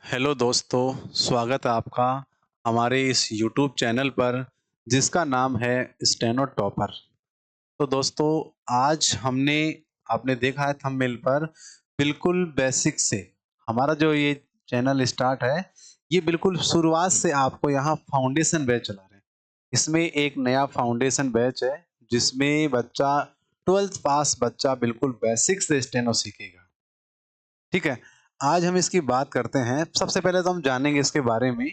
Hello दोस्तों, स्वागत है आपका हमारे इस यूट्यूब चैनल पर जिसका नाम है स्टेनो टॉपर। तो दोस्तों, आज हमने आपने देखा है थंबनेल पर बिल्कुल बेसिक से हमारा जो ये चैनल स्टार्ट है, ये बिल्कुल शुरुआत से आपको यहाँ फाउंडेशन बैच चला रहे हैं। इसमें एक नया फाउंडेशन बैच है जिसमें बच्चा 12th पास बच्चा बिल्कुल बेसिक से स्टेनो सीखेगा। ठीक है, आज हम इसकी बात करते हैं। सबसे पहले तो हम जानेंगे इसके बारे में,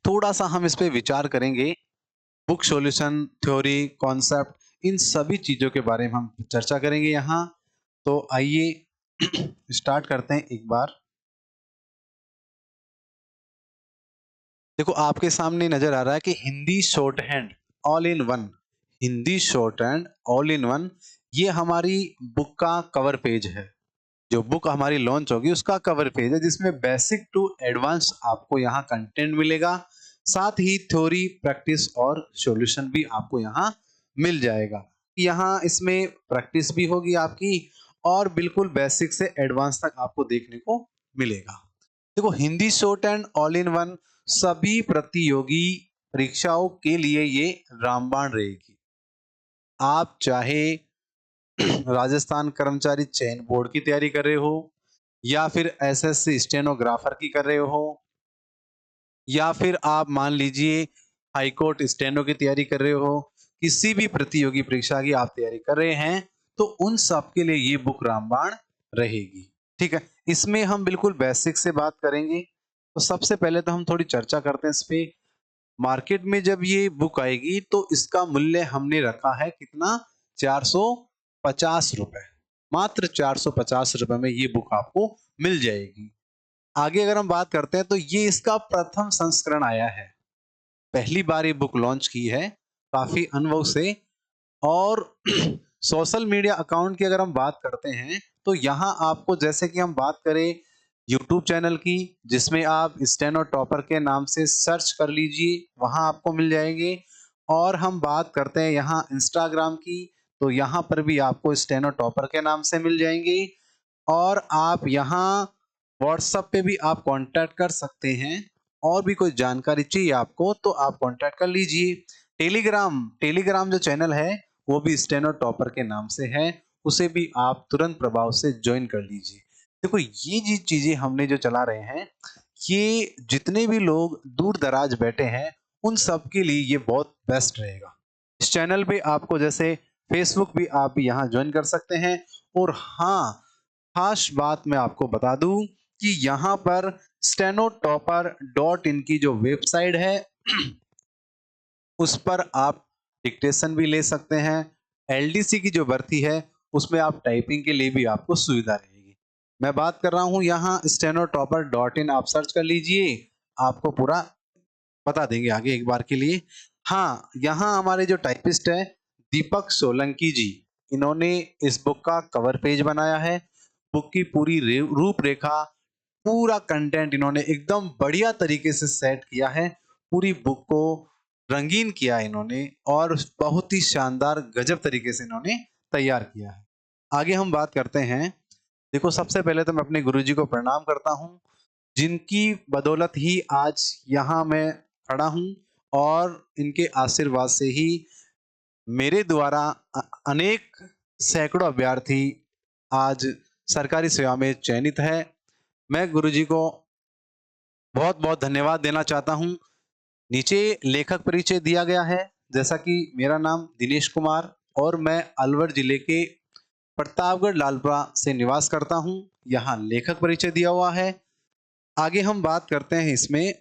थोड़ा-सा हम इस पे विचार करेंगे। Book solution, theory, concept in सभी चीज़ों के बारे में हम चर्चा करेंगे यहाँ। तो आइए स्टार्ट करते हैं एक बार। देखो आपके सामने नज़र आ रहा है कि Hindi short hand all in one, Hindi short hand all in one, ये हमारी बुक का कवर पेज है। जो बुक हमारी लॉन्च होगी उसका कवर पेज है जिसमें बेसिक टू एडवांस आपको यहाँ कंटेंट मिलेगा। साथ ही थ्योरी, प्रैक्टिस और सॉल्यूशन भी आपको यहाँ मिल जाएगा। यहाँ इसमें प्रैक्टिस भी होगी आपकी और बिल्कुल बेसिक से एडवांस तक आपको देखने को मिलेगा। देखो Hindi short and all in one सभी प्रतियोगी परीक्षाओं के लिए ये रामबाण रहेगी। आप चाहे राजस्थान कर्मचारी चयन बोर्ड की तैयारी कर रहे हो, या फिर एसएससी स्टेनोग्राफर की कर रहे हो, या फिर आप मान लीजिए हाई कोर्ट स्टेनो की तैयारी कर रहे हो, किसी भी प्रतियोगी परीक्षा की आप तैयारी कर रहे हैं, तो उन सब के लिए ये बुक रामबाण रहेगी। ठीक है, इसमें हम बिल्कुल बेसिक से बात करेंगे। तो सबसे पहले तो हम थोड़ी चर्चा करते हैं इस पे। मार्केट में जब ये बुक आएगी तो इसका मूल्य हमने रखा है कितना, 450 रुपए। मात्र 450 रुपए में ये बुक आपको मिल जाएगी। आगे अगर हम बात करते हैं तो ये इसका प्रथम संस्करण आया है, पहली बार ये बुक लॉन्च की है काफी अनुभव से। और सोशल मीडिया अकाउंट की अगर हम बात करते हैं तो यहाँ आपको, जैसे कि हम बात करें यूट्यूब चैनल की, जिसमें आप स्टेनो टॉपर के नाम से सर्च कर लीजिए, वहां आपको मिल जाएंगे। और हम बात करते हैं यहाँ इंस्टाग्राम की, तो यहाँ पर भी आपको स्टेनो टॉपर के नाम से मिल जाएंगे। और आप यहाँ व्हाट्सएप पे भी आप कांटेक्ट कर सकते हैं। और भी कोई जानकारी चाहिए आपको तो आप कांटेक्ट कर लीजिए। टेलीग्राम टेलीग्राम जो चैनल है वो भी स्टेनो टॉपर के नाम से है, उसे भी आप तुरंत प्रभाव से ज्वाइन कर लीजिए। देखो ये जी चीजें हमने जो चला रहे हैं, ये जितने भी लोग दूर दराज बैठे हैं उन सब के लिए ये बहुत बेस्ट रहेगा। इस चैनल पे आपको जैसे फेसबुक भी आप यहाँ ज्वाइन कर सकते हैं। और हाँ, खास बात मैं आपको बता दूं कि यहाँ पर stenotopper.in की जो वेबसाइट है उस पर आप डिक्टेशन भी ले सकते हैं। एलडीसी की जो भर्ती है उसमें आप टाइपिंग के लिए भी आपको सुविधा रहेगी। मैं बात कर रहा हूँ यहाँ stenotopper.in, आप सर्च कर लीजिए, आपको पूरा बता देंगे आगे एक बार के लिए। हाँ, यहाँ हमारे जो टाइपिस्ट है दीपक सोलंकी जी, इन्होंने इस बुक का कवर पेज बनाया है। बुक की पूरी रूपरेखा, पूरा कंटेंट इन्होंने एकदम बढ़िया तरीके से सेट किया है। पूरी बुक को रंगीन किया इन्होंने और बहुत ही शानदार गजब तरीके से इन्होंने तैयार किया है। आगे हम बात करते हैं। देखो सबसे पहले तो मैं अपने गुरुजी को प्रणाम करता हूँ, जिनकी बदौलत ही आज यहाँ मैं खड़ा हूँ। और इनके आशीर्वाद से ही मेरे द्वारा अनेक सैकड़ों अभ्यर्थी आज सरकारी सेवा में चयनित है। मैं गुरुजी को बहुत बहुत धन्यवाद देना चाहता हूँ। नीचे लेखक परिचय दिया गया है, जैसा कि मेरा नाम दिनेश कुमार और मैं अलवर जिले के प्रतापगढ़ लालपुरा से निवास करता हूँ। यहाँ लेखक परिचय दिया हुआ है। आगे हम बात करते हैं इसमें।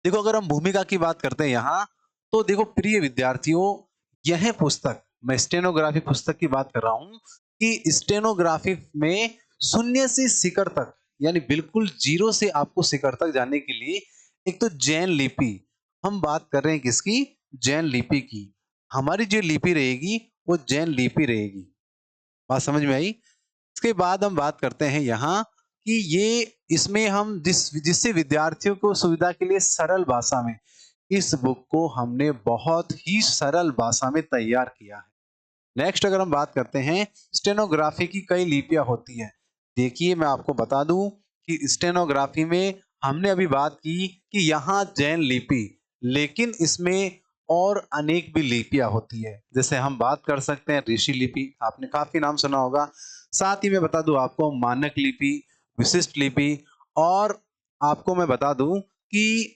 देखो अगर हम भूमिका की बात करते हैं यहाँ, तो देखो प्रिय विद्यार्थियों, यह पुस्तक, मैं स्टेनोग्राफी पुस्तक की बात कर रहा हूँ कि स्टेनोग्राफी में शून्य से शिखर तक, यानी बिल्कुल जीरो से आपको शिखर तक जाने के लिए, एक तो जैन लिपि, हम बात कर रहे हैं किसकी, जैन लिपि की। हमारी जो लिपि रहेगी वो जैन लिपि रहेगी। बात समझ में आई? इसके बाद हम बात करते हैं यहाँ कि ये, इसमें हम जिससे विद्यार्थियों को सुविधा के लिए सरल भाषा में इस बुक को हमने बहुत ही सरल भाषा में तैयार किया है। नेक्स्ट अगर हम बात करते हैं, स्टेनोग्राफी की कई लिपियां होती हैं। देखिए मैं आपको बता दूं कि स्टेनोग्राफी में हमने अभी बात की कि यहाँ जैन लिपि, लेकिन इसमें और अनेक भी लिपियां होती है। जैसे हम बात कर सकते हैं ऋषि लिपि, आपने काफी नाम सुना होगा। साथ ही मैं बता दूं आपको मानक लिपि, विशिष्ट लिपि, और आपको मैं बता दूं कि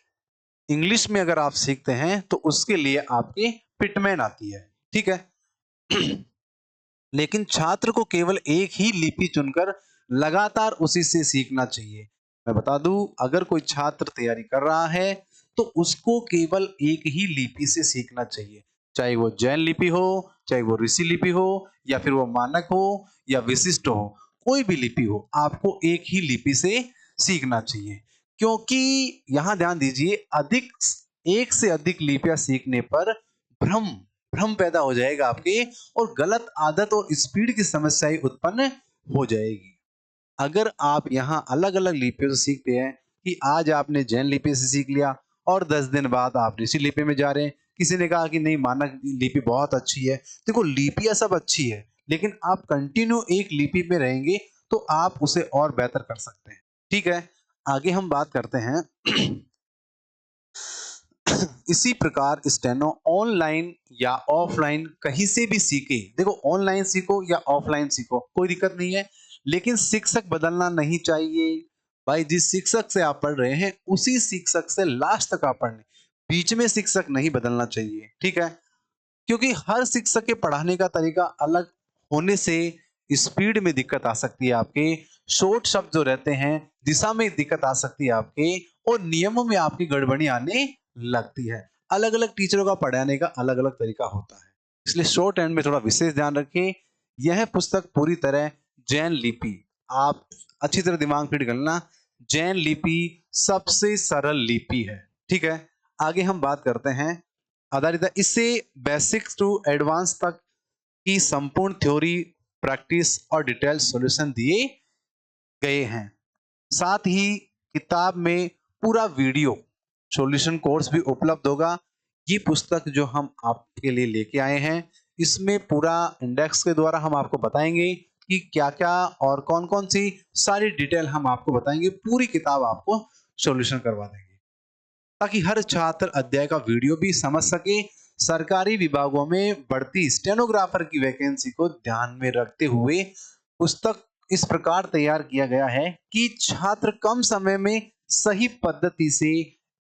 इंग्लिश में अगर आप सीखते हैं तो उसके लिए आपकी पिटमैन आती है, ठीक है। लेकिन छात्र को केवल एक ही लिपि चुनकर लगातार उसी से सीखना चाहिए। मैं बता दूं, अगर कोई छात्र तैयारी कर रहा है तो उसको केवल एक ही लिपि से सीखना चाहिए, चाहे वो जैन लिपि हो, चाहे वो ऋषि लिपि हो, या फिर वो मानक हो या विशिष्ट हो, कोई भी लिपि हो, आपको एक ही लिपि से सीखना चाहिए। क्योंकि यहां ध्यान दीजिए, अधिक एक से अधिक लिपियां सीखने पर भ्रम भ्रम पैदा हो जाएगा आपके, और गलत आदत और स्पीड की समस्याएं उत्पन्न हो जाएगी। अगर आप यहाँ अलग अलग लिपियों से सीखते हैं कि आज आपने जैन लिपि से सीख लिया और 10 दिन बाद आप ऋषि लिपि में जा रहे हैं, किसी ने कहा कि नहीं मानक लिपि बहुत अच्छी है। देखो लिपियां सब अच्छी है, लेकिन आप कंटिन्यू एक लिपि में रहेंगे तो आप उसे और बेहतर कर सकते हैं, ठीक है। आगे हम बात करते हैं इसी प्रकार स्टेनो ऑनलाइन या ऑफलाइन कहीं से भी सीखे। देखो ऑनलाइन सीखो या ऑफलाइन सीखो कोई दिक्कत नहीं है, लेकिन शिक्षक बदलना नहीं चाहिए। भाई जिस शिक्षक से आप पढ़ रहे हैं उसी शिक्षक से लास्ट तक आप पढ़ने, बीच में शिक्षक नहीं बदलना चाहिए, ठीक है। क्योंकि हर शिक्षक के पढ़ाने का तरीका अलग होने से स्पीड में दिक्कत आ सकती है आपके, शॉर्ट शब्द जो रहते हैं दिशा में दिक्कत आ सकती है आपके, और नियमों में आपकी गड़बड़ी आने लगती है। अलग अलग टीचरों का पढ़ाने का अलग अलग तरीका होता है, इसलिए शॉर्ट एंड में थोड़ा विशेष ध्यान रखें। यह पुस्तक पूरी तरह जैन लिपि, आप अच्छी तरह दिमाग फिट करना, जैन लिपि सबसे सरल लिपि है, ठीक है। आगे हम बात करते हैं आधारित, इससे बेसिक्स टू एडवांस तक की संपूर्ण थ्योरी, प्रैक्टिस और डिटेल सॉल्यूशन दिए गए हैं। साथ ही किताब में पूरा वीडियो सॉल्यूशन कोर्स भी उपलब्ध होगा। ये पुस्तक जो हम आपके लिए लेके आए हैं, इसमें पूरा इंडेक्स के द्वारा हम आपको बताएंगे कि क्या क्या और कौन कौन सी सारी डिटेल हम आपको बताएंगे, पूरी किताब आपको सॉल्यूशन करवा देंगे ताकि हर छात्र अध्याय का वीडियो भी समझ सके। सरकारी विभागों में बढ़ती स्टेनोग्राफर की वैकेंसी को ध्यान में रखते हुए पुस्तक इस प्रकार तैयार किया गया है कि छात्र कम समय में सही पद्धति से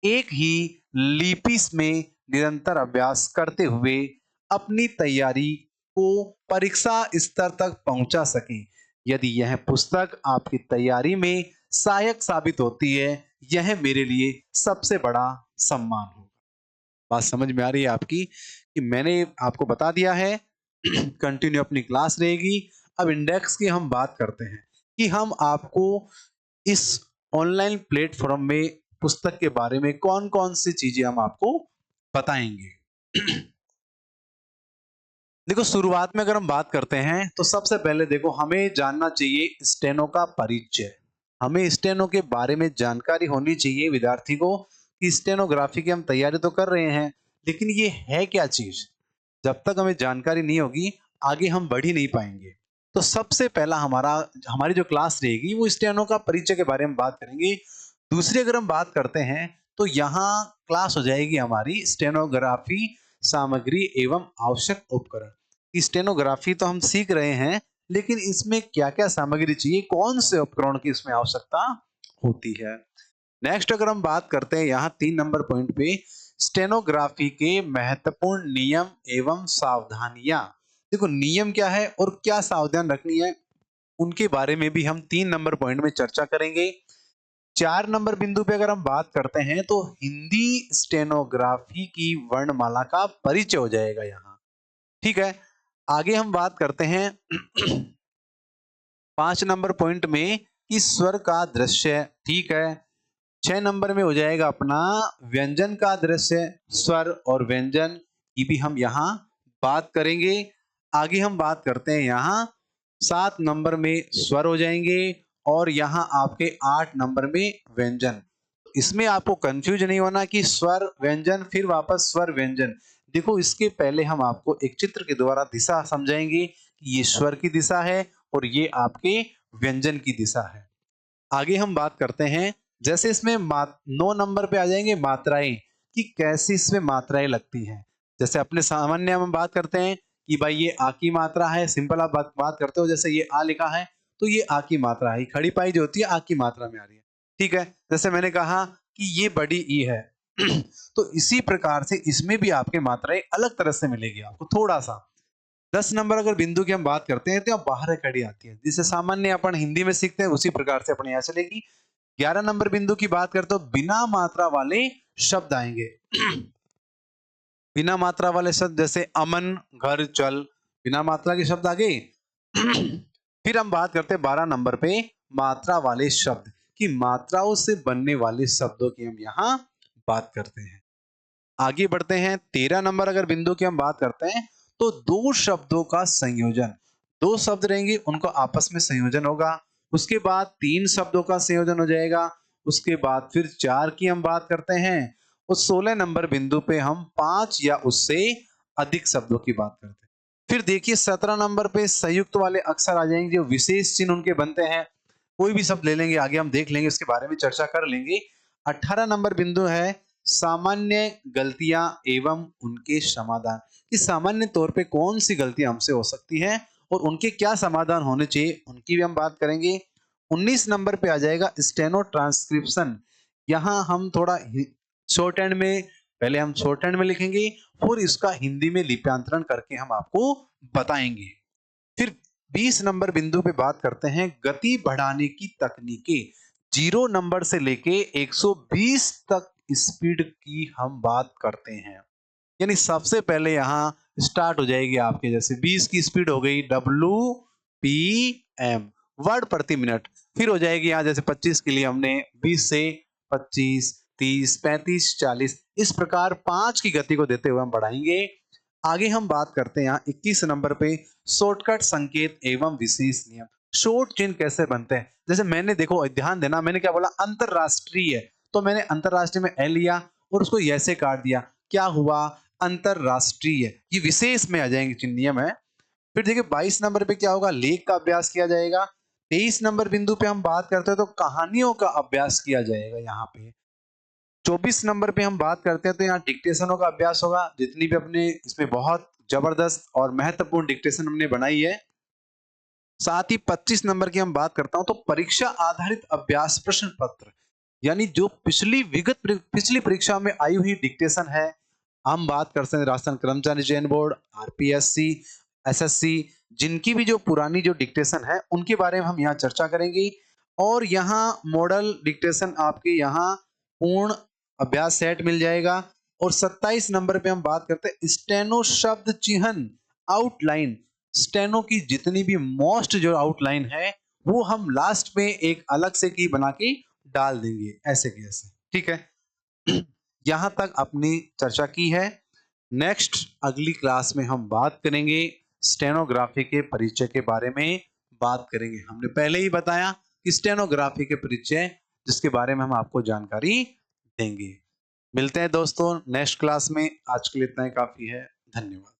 एक ही लिपि में निरंतर अभ्यास करते हुए अपनी तैयारी को परीक्षा स्तर तक पहुंचा सके। यदि यह पुस्तक आपकी तैयारी में सहायक साबित होती है, यह मेरे लिए सबसे बड़ा सम्मान होगा। बात समझ में आ रही है आपकी कि मैंने आपको बता दिया है। कंटिन्यू अपनी क्लास रहेगी। अब इंडेक्स की हम बात करते हैं कि हम आपको इस ऑनलाइन प्लेटफॉर्म में पुस्तक के बारे में कौन कौन सी चीजें हम आपको बताएंगे। देखो शुरुआत में अगर हम बात करते हैं तो सबसे पहले देखो हमें जानना चाहिए स्टेनो का परिचय। हमें स्टेनो के बारे में जानकारी होनी चाहिए विद्यार्थी को कि स्टेनोग्राफी की हम तैयारी तो कर रहे हैं, लेकिन ये है क्या चीज। जब तक हमें जानकारी नहीं होगी आगे हम बढ़ ही नहीं पाएंगे। तो सबसे पहला हमारी जो क्लास रहेगी वो स्टेनो का परिचय के बारे में बात करेंगे। दूसरी अगर हम बात करते हैं तो यहाँ क्लास हो जाएगी हमारी स्टेनोग्राफी सामग्री एवं आवश्यक उपकरण। स्टेनोग्राफी तो हम सीख रहे हैं, लेकिन इसमें क्या क्या सामग्री चाहिए, कौन से उपकरण की इसमें आवश्यकता होती है। नेक्स्ट अगर हम बात करते हैं यहाँ 3 नंबर पॉइंट पे स्टेनोग्राफी के महत्वपूर्ण नियम एवं सावधानियां। देखो नियम क्या है और क्या सावधान रखनी है, उनके बारे में भी हम 3 नंबर पॉइंट में चर्चा करेंगे। 4 नंबर बिंदु पे अगर हम बात करते हैं तो हिंदी स्टेनोग्राफी की वर्णमाला का परिचय हो जाएगा यहाँ, ठीक है। आगे हम बात करते हैं 5 नंबर पॉइंट में कि स्वर का दृश्य, ठीक है। 6 नंबर में हो जाएगा अपना व्यंजन का दृश्य, स्वर और व्यंजन की भी हम यहाँ बात करेंगे। आगे हम बात करते हैं यहाँ 7 नंबर में स्वर हो जाएंगे और यहाँ आपके 8 नंबर में व्यंजन। इसमें आपको कंफ्यूज नहीं होना कि स्वर व्यंजन फिर वापस स्वर व्यंजन। देखो इसके पहले हम आपको एक चित्र के द्वारा दिशा समझाएंगे कि ये स्वर की दिशा है और ये आपके व्यंजन की दिशा है। आगे हम बात करते हैं, जैसे इसमें 9 नंबर पे आ जाएंगे मात्राएं, कि कैसी इसमें मात्राएं लगती हैं। जैसे अपने सामान्य हम बात करते हैं कि भाई ये आ की मात्रा है, सिंपल आप बात करते हो, जैसे ये आ लिखा है तो ये आ की मात्रा है, खड़ी पाई जो होती है आ की मात्रा में आ रही है। ठीक है, जैसे मैंने कहा कि ये बड़ी ई है तो इसी प्रकार से इसमें भी आपके मात्राएं अलग तरह से मिलेगी आपको थोड़ा सा। 10 नंबर अगर बिंदु की हम बात करते हैं तो यहाँ बाहर कड़ी आती है, जिसे सामान्य अपन हिंदी में सीखते हैं उसी प्रकार से अपने यहाँ चलेगी। 11 नंबर बिंदु की बात करते हो बिना मात्रा वाले शब्द आएंगे बिना मात्रा वाले शब्द जैसे अमन, घर, चल, बिना मात्रा के शब्द आ गए। फिर हम बात करते हैं 12 नंबर पे मात्रा वाले शब्द, कि मात्राओं से बनने वाले शब्दों की हम यहाँ बात करते हैं। आगे बढ़ते हैं, 13 नंबर अगर बिंदु की हम बात करते हैं तो दो शब्दों का संयोजन, दो शब्द रहेंगे उनको आपस में संयोजन होगा, उसके बाद तीन शब्दों का संयोजन हो जाएगा, उसके बाद फिर चार की हम बात करते हैं, उस 16 नंबर बिंदु पे हम 5 या उससे अधिक शब्दों की बात करते हैं। फिर देखिए 17 नंबर पे संयुक्त वाले अक्षर आ जाएंगे, जो विशेष चिन्ह उनके बनते हैं। कोई भी शब्द ले लेंगे, आगे हम देख लेंगे, उसके बारे में चर्चा कर लेंगे। 18 नंबर बिंदु है सामान्य गलतियां एवं उनके समाधान, कि सामान्य तौर पे कौन सी गलतियां हमसे हो सकती हैं और उनके क्या समाधान होने चाहिए, उनकी भी हम बात करेंगे। 19 नंबर पे आ जाएगा स्टेनो ट्रांसक्रिप्शन। यहाँ हम थोड़ा शॉर्ट हैंड में, पहले हम शॉर्ट हैंड में लिखेंगे, फिर इसका हिंदी में लिप्यांतरण करके हम आपको बताएंगे। फिर 20 नंबर बिंदु पे बात करते हैं गति बढ़ाने की तकनीकें। 0 नंबर से लेके 120 तक स्पीड की हम बात करते हैं, यानी सबसे पहले यहां स्टार्ट हो जाएगी आपके, जैसे 20 की स्पीड हो गई WPM, वर्ड प्रति मिनट। फिर हो जाएगी यहां जैसे 25 के लिए हमने 20 से 25, 30, 35, 40, इस प्रकार 5 की गति को देते हुए हम बढ़ाएंगे। आगे हम बात करते हैं यहाँ 21 नंबर पे शॉर्टकट संकेत एवं विशेष नियम। शॉर्ट चिन्ह कैसे बनते हैं, जैसे मैंने, देखो ध्यान देना, मैंने क्या बोला, अंतरराष्ट्रीय, तो मैंने अंतरराष्ट्रीय में ए लिया और उसको ऐसे काट दिया, क्या हुआ, अंतरराष्ट्रीय। ये विशेष में आ जाएंगे चिन्ह, नियम है। फिर देखिए 22 नंबर पे क्या होगा, लेख का अभ्यास किया जाएगा। 23 नंबर बिंदु पे हम बात करते हैं तो कहानियों का अभ्यास किया जाएगा यहाँ पे। 24 नंबर पे हम बात करते हैं तो यहाँ डिक्टेशनों का अभ्यास होगा, जितनी भी अपने इसमें बहुत जबरदस्त और महत्वपूर्ण डिक्टेशन हमने बनाई है। साथ ही 25 नंबर की हम बात करता हूं तो परीक्षा आधारित अभ्यास प्रश्न पत्र, यानी जो पिछली परीक्षा में आई हुई डिक्टेशन है, हम बात करते हैं राजस्थान कर्मचारी चयन बोर्ड, आरपीएससी, एसएससी, जिनकी भी जो पुरानी जो डिक्टेशन है उनके बारे में हम यहाँ चर्चा करेंगे। और यहाँ मॉडल डिक्टेशन आपके यहाँ पूर्ण अभ्यास सेट मिल जाएगा। और 27 नंबर पे हम बात करते हैं स्टेनो शब्द चिन्ह आउटलाइन। स्टेनो की जितनी भी मोस्ट जो आउटलाइन है वो हम लास्ट में एक अलग से की बना के डाल देंगे, ऐसे की ऐसे। ठीक है, यहां तक अपनी चर्चा की है। नेक्स्ट अगली क्लास में हम बात करेंगे स्टेनोग्राफी के परिचय के बारे में बात करेंगे। हमने पहले ही बताया कि स्टेनोग्राफी के परिचय, जिसके बारे में हम आपको जानकारी देंगे। मिलते हैं दोस्तों नेक्स्ट क्लास में, आज के लिए इतना ही काफी है। धन्यवाद।